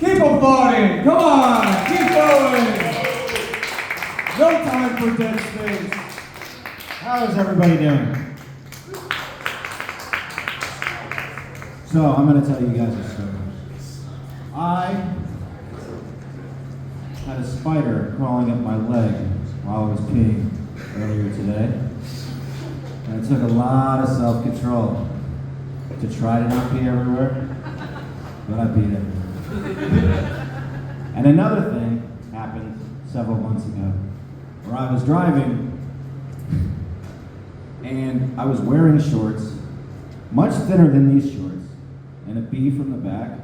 Keep applauding. Come on. Keep going. No time for dead space. How is everybody doing? So, I'm going to tell you guys a story. I had a spider crawling up my leg while I was peeing earlier today. And it took a lot of self-control to try to not pee everywhere, but I peed everywhere. And another thing happened several months ago, where I was driving and I was wearing shorts, much thinner than these shorts, and a bee from the back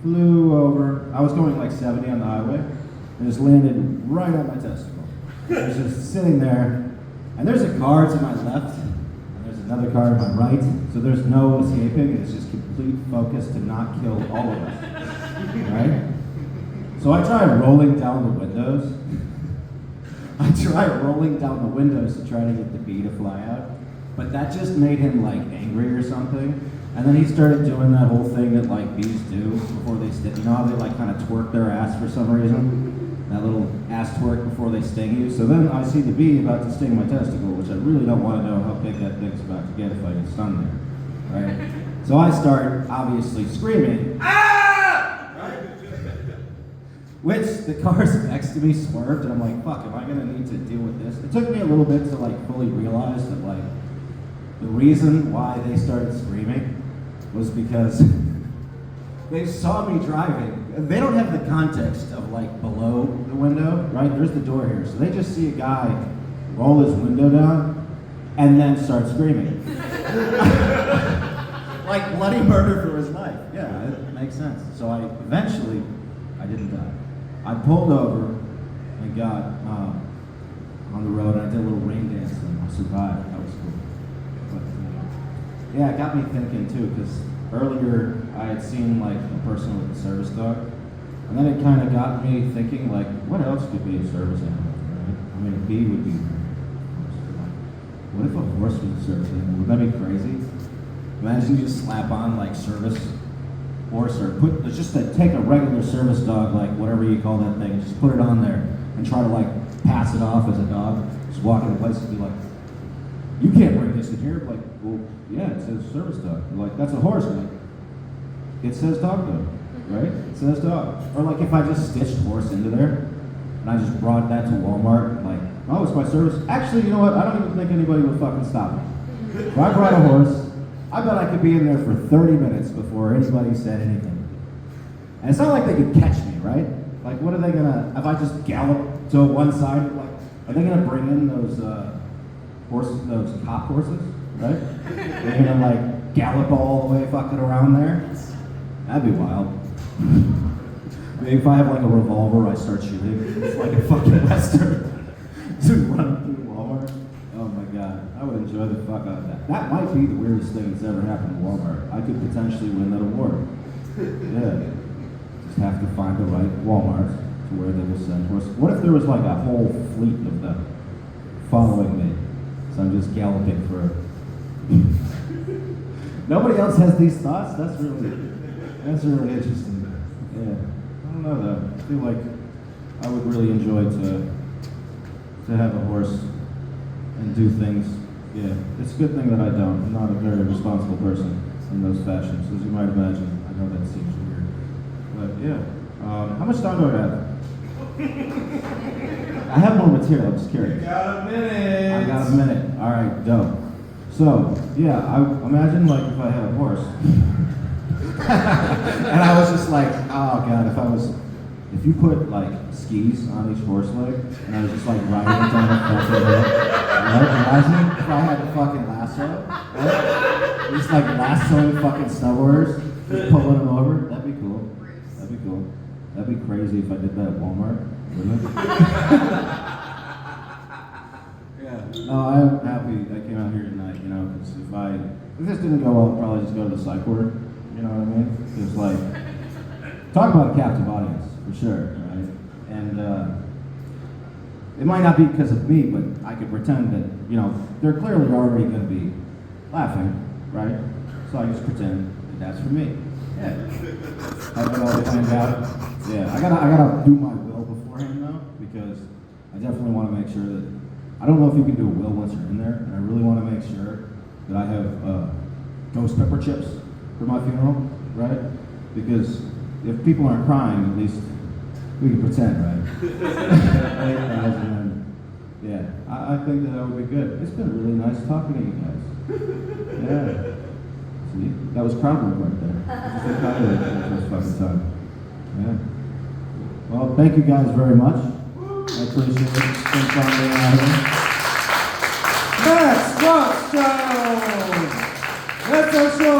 flew over. I was going like 70 on the highway, and just landed right on my testicle. I was just sitting there, and there's a car to my left, and there's another car to my right, so there's no escaping. It's just complete focus to not kill all of us, right? So I tried rolling down the windows. To try to get the bee to fly out, but that just made him like angry or something. And then he started doing that whole thing that like bees do before they sting. You know how they like kind of twerk their ass for some reason? That little ass twerk before they sting you. So then I see the bee about to sting my testicle, which I really don't want to know how big that thing's about to get if I get stung there, right? So I start obviously screaming, "Ah!" Right? Which the cars next to me swerved, and I'm like, fuck, am I gonna need to deal with this? It took me a little bit to like fully realize that like the reason why they started screaming was because they saw me driving. They don't have the context of like below the window, right? There's the door here. So they just see a guy roll his window down and then start screaming. Like bloody murder for his life. Yeah, it makes sense. So I didn't die. I pulled over and got on the road, and I did a little rain dance, and I survived. That was cool. But yeah, it got me thinking too, because earlier I had seen like a person with a service dog, and then it kind of got me thinking like, what else could be a service animal, right? I mean, a bee would be. What if a horse was a service animal? Would that be crazy? Imagine you just slap on like service horse, or just take a regular service dog, like whatever you call that thing, and just put it on there and try to like pass it off as a dog. Just walk in a place and be like, you can't bring this in here. Like, well, yeah, it says service dog. They're like, that's a horse. I'm like, it says dog though, right? It says dog. Or like if I just stitched horse into there and I just brought that to Walmart, like, oh, it's my service. Actually, you know what? I don't even think anybody would fucking stop me. If I brought a horse, I bet I could be in there for 30 minutes before anybody said anything. And it's not like they could catch me, right? Like, what are they gonna, if I just gallop to one side, like, are they gonna bring in those horses, those cop horses, right? They're gonna like gallop all the way fucking around there? That'd be wild. Maybe if I have like a revolver, I start shooting. It's like a fucking western. Just running through Walmart. Oh my god, I would enjoy the fuck out of that. That might be the weirdest thing that's ever happened to Walmart. I could potentially win that award. Yeah. Just have to find the right Walmart to where they will send horses. What if there was like a whole fleet of them following me? So I'm just galloping for. Nobody else has these thoughts? That's really interesting. Yeah. I don't know though. I feel like I would really enjoy to have a horse and do things. Yeah, it's a good thing that I don't. I'm not a very responsible person in those fashions, as you might imagine. I know that seems weird. But yeah, how much time do I have? I have more material, I'm just curious. You got a minute. I got a minute. All right, dope. So, yeah, I imagine like if I had a horse. And I was just like, oh god, if you put like skis on each horse leg, and I was just like riding down a fucking hill, right? Imagine if I had a fucking lasso, right? Just like lassoing fucking snowboarders, just pulling them over. That'd be cool. That'd be cool. That'd be crazy if I did that at Walmart, wouldn't it? Yeah. No, I'm happy I came out here tonight, you know, because if this didn't go well, I'd probably just go to the psych ward. You know what I mean? It's like, talk about a captive audience, for sure, right? And it might not be because of me, but I could pretend that, you know, they're clearly already going to be laughing, right? So I just pretend that that's for me. Yeah. have it all planned out. Yeah, I gotta do my will beforehand though, because I definitely want to make sure that I don't know if you can do a will once you're in there, and I really want to make sure that I have ghost pepper chips for my funeral, right? Because if people aren't crying, at least we can pretend, right? Yeah, I think that would be good. It's been really nice talking to you guys. Yeah. See, that was crowd work right there. Just like crowd work the first fucking time. Yeah. Well, thank you guys very much. I appreciate it. It's been fun being out here. Max Rock Show! Let's our show.